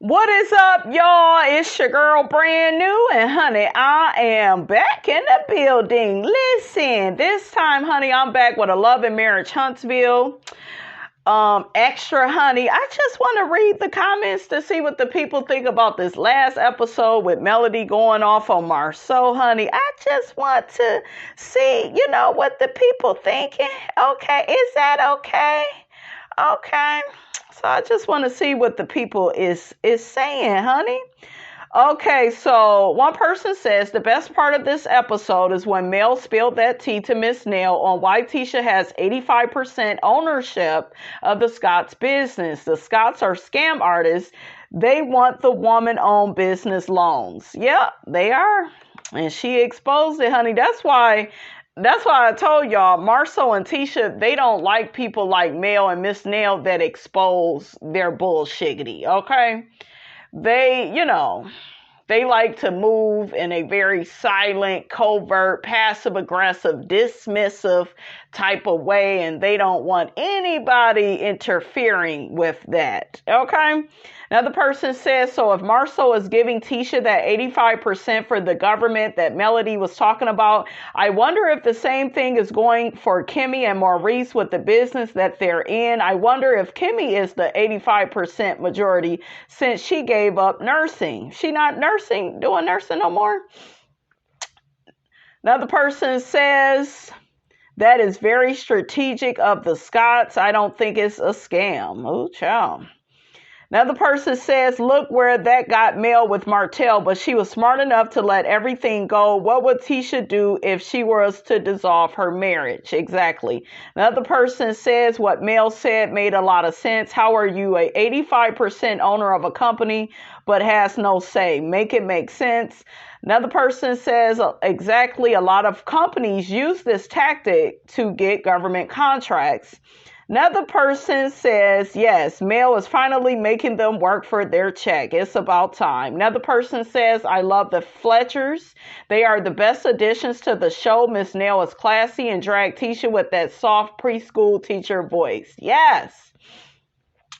What is up, y'all? It's your girl, Brand New, and honey, I am back in the building. Listen, this time, honey, I'm back with a Love and Marriage Huntsville extra, honey. I just want to read the comments to see what the people think about this last episode with Melody going off on Marceau, honey. I just want to see, what the people thinking. Okay, is that okay? Okay. So I just want to see what the people is saying, honey. Okay, so one person says the best part of this episode is when Mel spilled that tea to Miss Nail on why Tisha has 85% ownership of the Scots business. The Scots are scam artists. They want the woman-owned business loans. Yep, they are. And she exposed it, honey. That's why I told y'all, Marceau and Tisha, they don't like people like Mel and Miss Nail that expose their bullshiggity, okay? They like to move in a very silent, covert, passive-aggressive, dismissive type of way, and they don't want anybody interfering with that, okay? Another person says, so if Marceau is giving Tisha that 85% for the government that Melody was talking about, I wonder if the same thing is going for Kimmy and Maurice with the business that they're in. I wonder if Kimmy is the 85% majority since she gave up nursing. She not doing nursing no more? Another person says, that is very strategic of the Scots. I don't think it's a scam. Oh, child. Another person says, look where that got Mel with Martell, but she was smart enough to let everything go. What would Tisha do if she was to dissolve her marriage? Exactly. Another person says what Mel said made a lot of sense. How are you a 85% owner of a company but has no say? Make it make sense. Another person says exactly, a lot of companies use this tactic to get government contracts. Another person says, yes, Mel is finally making them work for their check. It's about time. Another person says, I love the Fletchers. They are the best additions to the show. Miss Nail is classy and drag Tisha with that soft preschool teacher voice. Yes.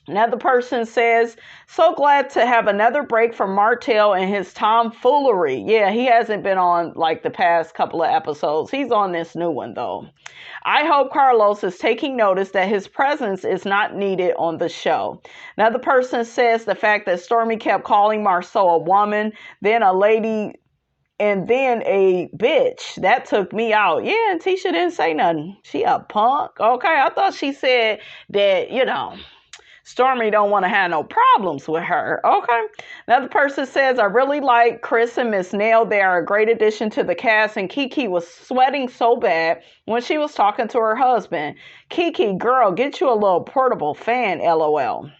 Another person says, so glad to have another break from Martell and his tomfoolery. Yeah, he hasn't been on like the past couple of episodes. He's on this new one though. I hope Carlos is taking notice that his presence is not needed on the show. Another person says the fact that Stormy kept calling Marceau a woman, then a lady, and then a bitch, that took me out. Yeah, and Tisha didn't say nothing. She a punk. Okay, I thought she said that, Stormy don't want to have no problems with her. Okay. Another person says, I really like Chris and Miss Nail. They are a great addition to the cast. And Kiki was sweating so bad when she was talking to her husband. Kiki, girl, get you a little portable fan, LOL.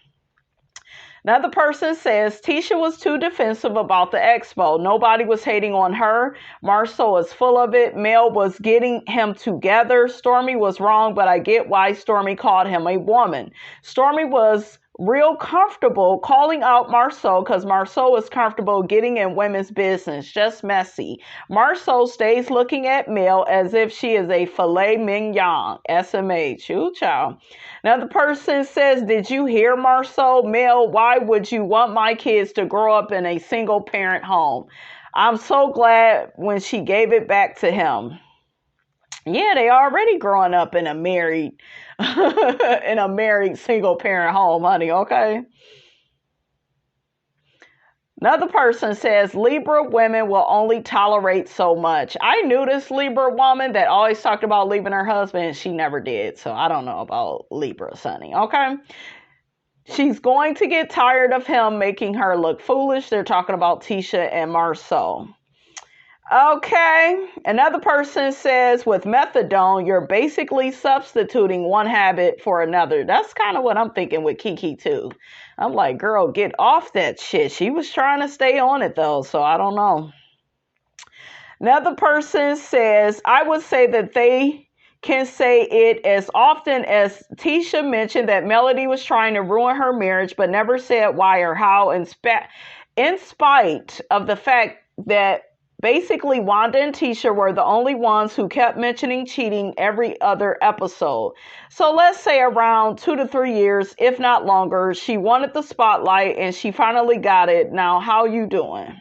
Another person says, Tisha was too defensive about the Expo. Nobody was hating on her. Marceau is full of it. Mel was getting him together. Stormy was wrong, but I get why Stormy called him a woman. Stormy was real comfortable calling out Marceau because Marceau is comfortable getting in women's business. Just messy. Marceau stays looking at Mel as if she is a filet mignon. SMH. Ooh, child. Another person says, did you hear Marceau? Mel, why would you want my kids to grow up in a single parent home? I'm so glad when she gave it back to him. Yeah, they already growing up in a married single parent home, honey, okay? Another person says, Libra women will only tolerate so much. I knew this Libra woman that always talked about leaving her husband, and she never did. So I don't know about Libra, honey, okay? She's going to get tired of him making her look foolish. They're talking about Tisha and Marceau. Okay, another person says with methadone, you're basically substituting one habit for another. That's kind of what I'm thinking with Kiki too. I'm like, girl, get off that shit. She was trying to stay on it though, so I don't know. Another person says, I would say that they can say it as often as Tisha mentioned that Melody was trying to ruin her marriage, but never said why or how, in spite of the fact that Basically, Wanda and Tisha were the only ones who kept mentioning cheating every other episode. So let's say around 2 to 3 years, if not longer, she wanted the spotlight and she finally got it. Now, how you doing?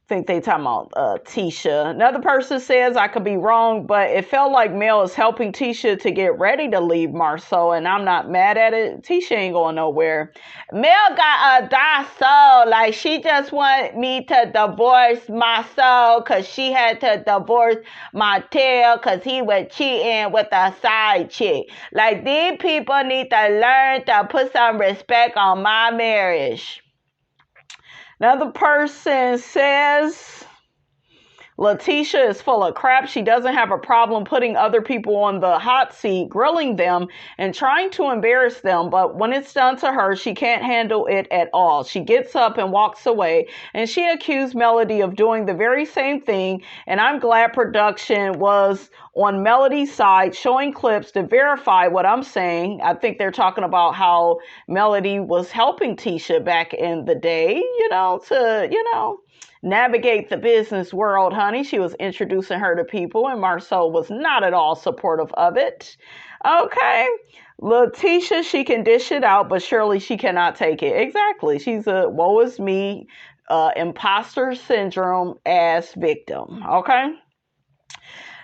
Think they talking about Tisha. Another person says, I could be wrong, but it felt like Mel is helping Tisha to get ready to leave Marceau, and I'm not mad at it. Tisha ain't going nowhere. Mel got a die soul. Like, she just want me to divorce Marceau because she had to divorce Martell because he was cheating with a side chick. Like, these people need to learn to put some respect on my marriage. Another person says, Letitia is full of crap. She doesn't have a problem putting other people on the hot seat, grilling them, and trying to embarrass them. But when it's done to her, she can't handle it at all. She gets up and walks away, and she accused Melody of doing the very same thing. And I'm glad production was on Melody's side, showing clips to verify what I'm saying. I think they're talking about how Melody was helping Tisha back in the day, to navigate the business world, honey. She was introducing her to people, and Marceau was not at all supportive of it. Okay. Letitia, she can dish it out, but surely she cannot take it. Exactly. She's a woe is me, imposter syndrome ass victim. Okay.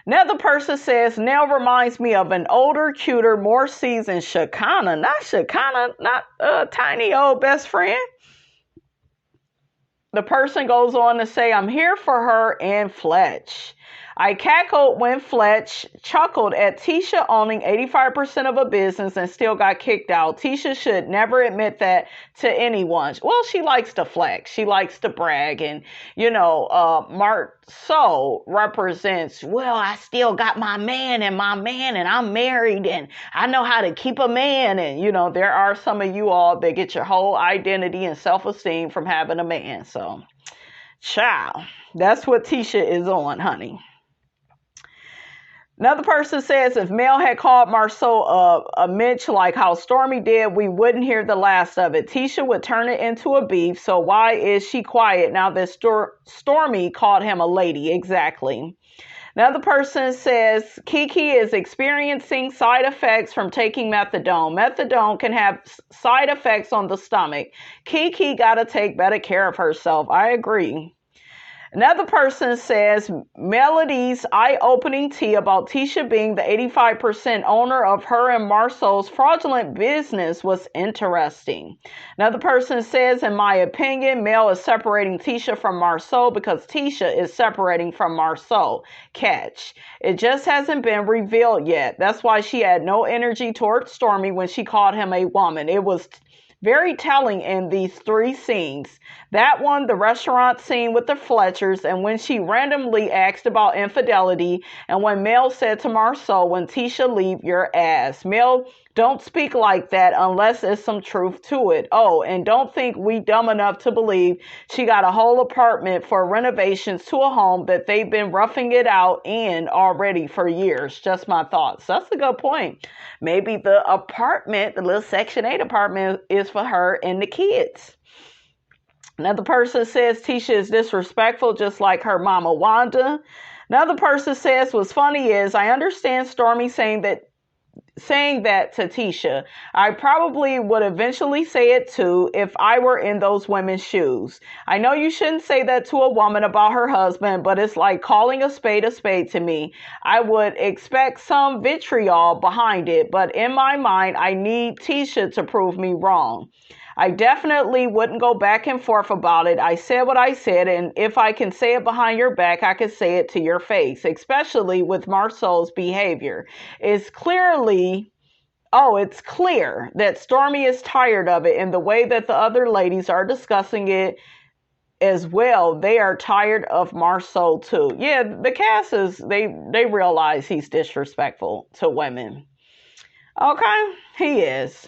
Another person says, Nell reminds me of an older, cuter, more seasoned Shekinah. Not tiny old best friend. The person goes on to say, I'm here for her and Fletch. I cackled when Fletch chuckled at Tisha owning 85% of a business and still got kicked out. Tisha should never admit that to anyone. Well, she likes to flex. She likes to brag. And, Marceau represents, well, I still got my man and I'm married and I know how to keep a man. And, there are some of you all that get your whole identity and self-esteem from having a man. So, child, that's what Tisha is on, honey. Another person says, if Mel had called Marceau a Mitch like how Stormy did, we wouldn't hear the last of it. Tisha would turn it into a beef, so why is she quiet now that Stormy called him a lady? Exactly. Another person says, Kiki is experiencing side effects from taking methadone. Methadone can have side effects on the stomach. Kiki got to take better care of herself. I agree. Another person says, Melody's eye-opening tea about Tisha being the 85% owner of her and Marceau's fraudulent business was interesting. Another person says, in my opinion, Mel is separating Tisha from Marceau because Tisha is separating from Marceau. Catch. It just hasn't been revealed yet. That's why she had no energy towards Stormy when she called him a woman. It was very telling in these 3 scenes. That one, the restaurant scene with the Fletchers, and when she randomly asked about infidelity, and when Mel said to Marceau, when Tisha leave your ass. Mel, don't speak like that unless there's some truth to it. Oh, and don't think we dumb enough to believe she got a whole apartment for renovations to a home that they've been roughing it out in already for years. Just my thoughts. That's a good point. Maybe the apartment, the little Section 8 apartment, is for her and the kids. Another person says Tisha is disrespectful, just like her mama Wanda. Another person says what's funny is I understand Stormy saying that to Tisha. I probably would eventually say it too if I were in those women's shoes. I know you shouldn't say that to a woman about her husband, but it's like calling a spade to me. I would expect some vitriol behind it, but in my mind, I need Tisha to prove me wrong. I definitely wouldn't go back and forth about it. I said what I said, and if I can say it behind your back, I can say it to your face, especially with Marceau's behavior. It's clear that Stormy is tired of it, and the way that the other ladies are discussing it as well, they are tired of Marceau too. Yeah, the cast they realize he's disrespectful to women. Okay, he is.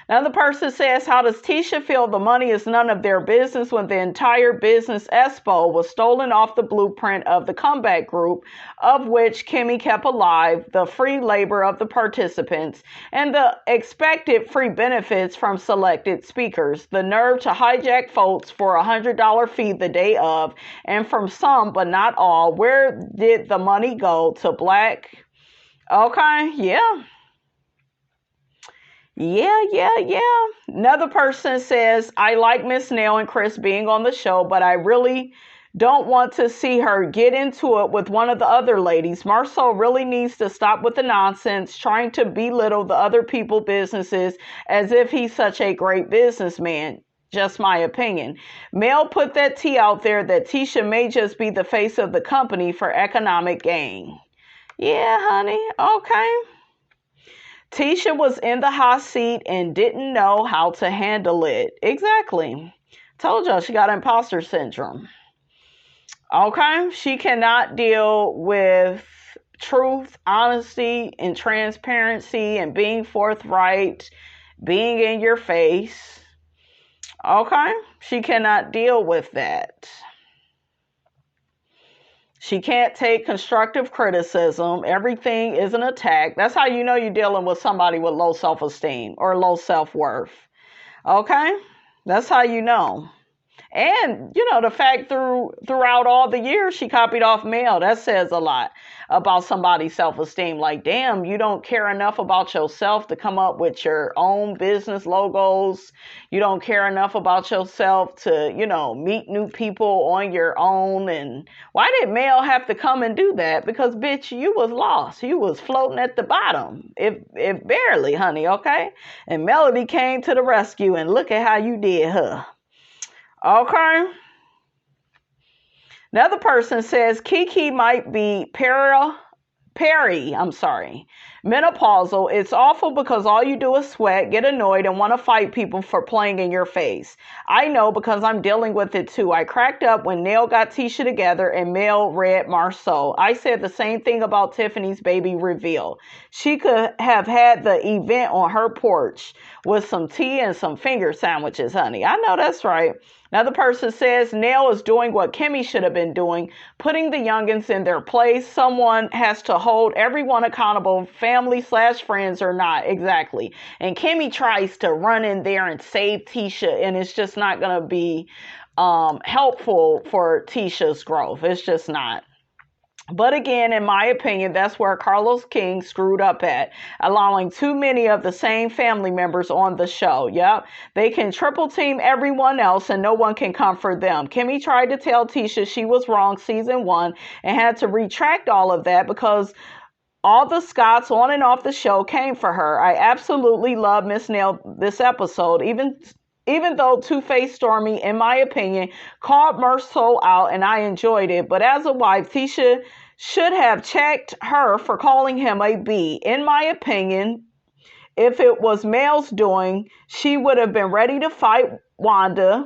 Another person says, how does Tisha feel the money is none of their business when the entire business Expo was stolen off the blueprint of the comeback group, of which Kimmy kept alive, the free labor of the participants, and the expected free benefits from selected speakers, the nerve to hijack votes for a $100 fee the day of, and from some, but not all, where did the money go? To black? Okay, yeah. Yeah. Another person says, I like Miss Nell and Chris being on the show, but I really don't want to see her get into it with one of the other ladies. Marceau really needs to stop with the nonsense, trying to belittle the other people's businesses as if he's such a great businessman. Just my opinion. Mel put that tea out there that Tisha may just be the face of the company for economic gain. Yeah, honey. Okay. Tisha was in the hot seat and didn't know how to handle it. Exactly. Told y'all she got imposter syndrome. Okay? She cannot deal with truth, honesty, and transparency and being forthright, being in your face. Okay? She cannot deal with that. She can't take constructive criticism. Everything is an attack. That's how you know you're dealing with somebody with low self-esteem or low self-worth. Okay? That's how you know. And, the fact throughout all the years she copied off Mel, that says a lot about somebody's self-esteem. Like, damn, you don't care enough about yourself to come up with your own business logos. You don't care enough about yourself to, meet new people on your own. And why did Mel have to come and do that? Because, bitch, you was lost. You was floating at the bottom. If barely, honey, okay? And Melody came to the rescue, and look at how you did her. Okay. Another person says Kiki might be menopausal. It's awful because all you do is sweat, get annoyed, and want to fight people for playing in your face. I know because I'm dealing with it too. I cracked up when Nell got Tisha together and Mel read Marceau. I said the same thing about Tiffany's baby reveal. She could have had the event on her porch with some tea and some finger sandwiches, honey. I know that's right. Another person says Nell is doing what Kimmy should have been doing, putting the youngins in their place. Someone has to hold everyone accountable, family/friends or not. Exactly. And Kimmy tries to run in there and save Tisha, and it's just not going to be helpful for Tisha's growth. It's just not. But again, in my opinion, that's where Carlos King screwed up at, allowing too many of the same family members on the show. Yep. They can triple team everyone else and no one can comfort them. Kimmy tried to tell Tisha she was wrong season 1 and had to retract all of that because all the Scots on and off the show came for her. I absolutely love Miss Nell this episode, even though Two-Faced Stormy, in my opinion, called Marceau out and I enjoyed it. But as a wife, Tisha should have checked her for calling him a B. In my opinion, if it was Mel's doing, she would have been ready to fight Wanda.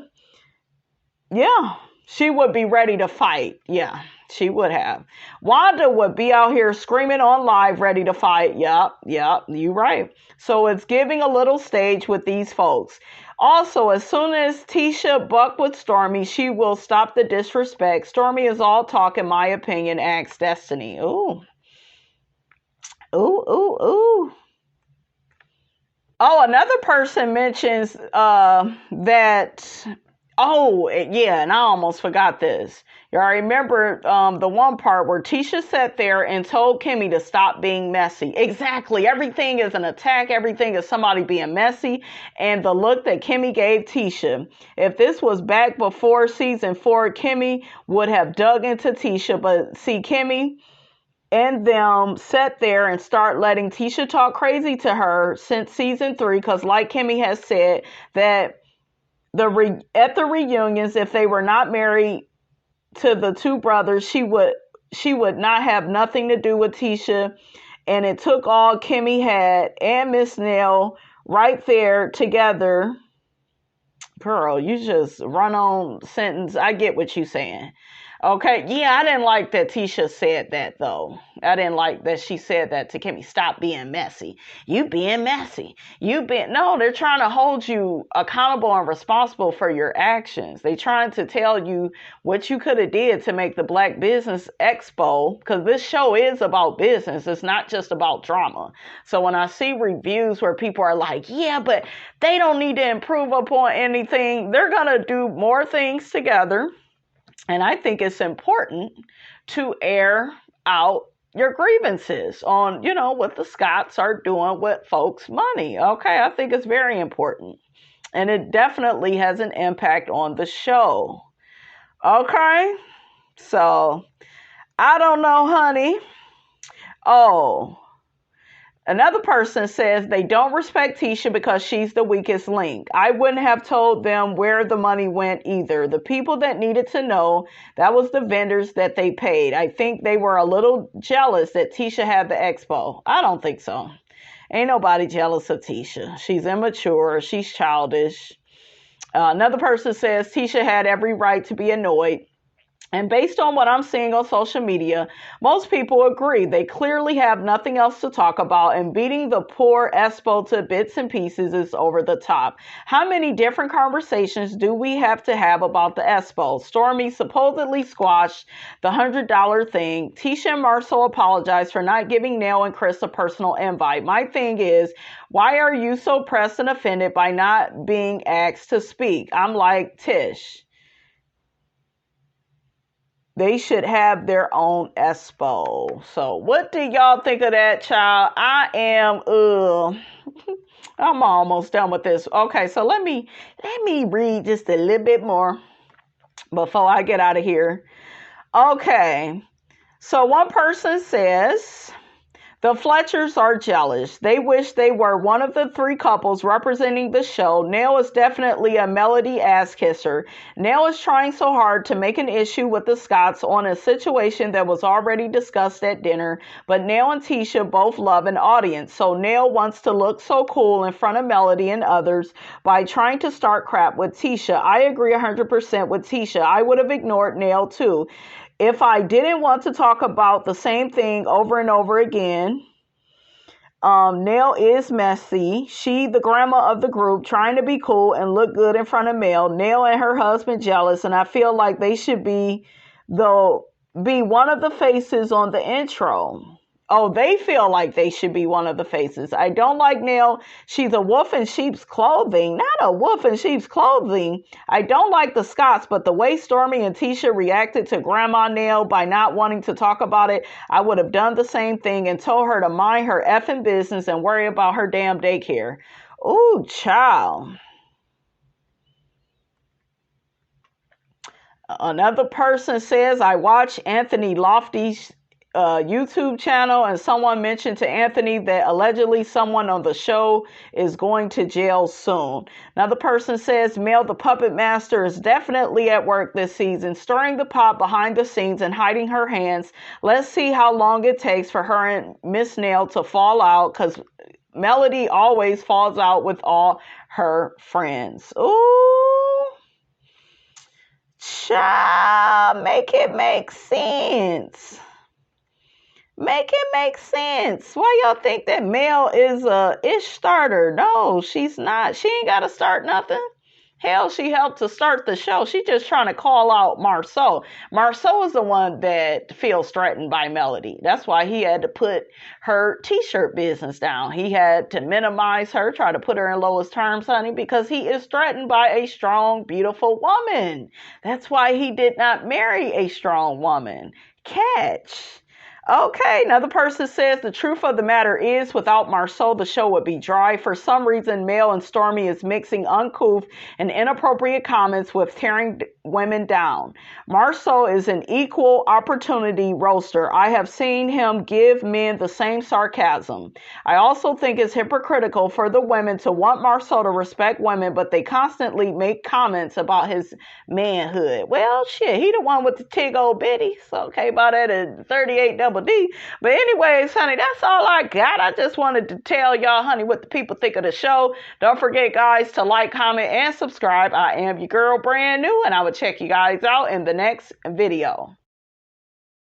Yeah, she would be ready to fight. Yeah, she would have. Wanda would be out here screaming on live, ready to fight. Yep, you right. So it's giving a little stage with these folks. Also, as soon as Tisha buck with Stormy, she will stop the disrespect. Stormy is all talk, in my opinion, asks Destiny. Ooh. Oh, another person mentions that... Oh, yeah, and I almost forgot this. Y'all remember the one part where Tisha sat there and told Kimmy to stop being messy. Exactly. Everything is an attack. Everything is somebody being messy. And the look that Kimmy gave Tisha. If this was back before season 4, Kimmy would have dug into Tisha. But see, Kimmy and them sat there and start letting Tisha talk crazy to her since season 3. Because like Kimmy has said, that at the reunions, if they were not married to the two brothers, she would not have nothing to do with Tisha. And it took all Kimmy had and Miss Nell right there together. Girl, you just run on sentence. I get what you're saying. Okay, yeah, I didn't like that Tisha said that, though. I didn't like that she said that to Kimmy. Stop being messy. You being messy. No, they're trying to hold you accountable and responsible for your actions. They're trying to tell you what you could have did to make the Black Business Expo, because this show is about business. It's not just about drama. So when I see reviews where people are like, yeah, but they don't need to improve upon anything, they're going to do more things together. And I think it's important to air out your grievances on, what the Scots are doing with folks' money. Okay, I think it's very important. And it definitely has an impact on the show. Okay, so I don't know, honey. Oh, another person says they don't respect Tisha because she's the weakest link. I wouldn't have told them where the money went either. The people that needed to know, that was the vendors that they paid. I think they were a little jealous that Tisha had the expo. I don't think so. Ain't nobody jealous of Tisha. She's immature. She's childish. Another person says Tisha had every right to be annoyed. And based on what I'm seeing on social media, most people agree. They clearly have nothing else to talk about, and beating the poor Expo to bits and pieces is over the top. How many different conversations do we have to have about the Expo? Stormy supposedly squashed the $100 thing. Tisha and Martell apologized for not giving Nell and Chris a personal invite. My thing is, why are you so pressed and offended by not being asked to speak? I'm like, Tish, they should have their own Expo. So what do y'all think of that, child? I'm almost done with this. Okay, so let me read just a little bit more before I get out of here. Okay, so one person says, the Fletchers are jealous. They wish they were one of the three couples representing the show. Nell is definitely a melody ass kisser. Nell is trying so hard to make an issue with the Scots on a situation that was already discussed at dinner, but Nell and Tisha both love an audience. So Nell wants to look so cool in front of Melody and others by trying to start crap with Tisha. I agree 100% with Tisha. I would have ignored Nell too. If I didn't want to talk about the same thing over and over again. Nell is messy. She, the grandma of the group, trying to be cool and look good in front of Mel. Nell and her husband jealous, and I feel like they should be one of the faces on the intro. Oh, they feel like they should be one of the faces. I don't like Nell. She's a wolf in sheep's clothing. Not a wolf in sheep's clothing. I don't like the Scots, but the way Stormy and Tisha reacted to Grandma Nell by not wanting to talk about it, I would have done the same thing and told her to mind her effing business and worry about her damn daycare. Ooh, child. Another person says, I watch Anthony Lofty's YouTube channel, and someone mentioned to Anthony that allegedly someone on the show is going to jail soon. Another person says Mel the puppet master is definitely at work this season, stirring the pot behind the scenes and hiding her hands. Let's see how long it takes for her and Miss Nell to fall out, because Melody always falls out with all her friends. Ooh, child, make it make sense. Make it make sense. Why y'all think that Mel is a ish starter? No, she's not. She ain't got to start nothing. Hell, she helped to start the show. She's just trying to call out Marceau. Marceau is the one that feels threatened by Melody. That's why he had to put her t-shirt business down. He had to minimize her, try to put her in lowest terms, honey, because he is threatened by a strong, beautiful woman. That's why he did not marry a strong woman. Catch. Okay, another person says the truth of the matter is without Marceau, the show would be dry. For some reason, Mel and Stormy is mixing uncouth and inappropriate comments with tearing women down. Marceau is an equal opportunity roaster. I have seen him give men the same sarcasm. I also think it's hypocritical for the women to want Marceau to respect women, but they constantly make comments about his manhood. Well, shit, he the one with the tig old bitty. So, okay, about that at 38 double D. But anyways, honey, that's all I got. I just wanted to tell y'all, honey, what the people think of the show. Don't forget, guys, to like, comment, and subscribe. I am your girl, brand new, and I will check you guys out in the next video.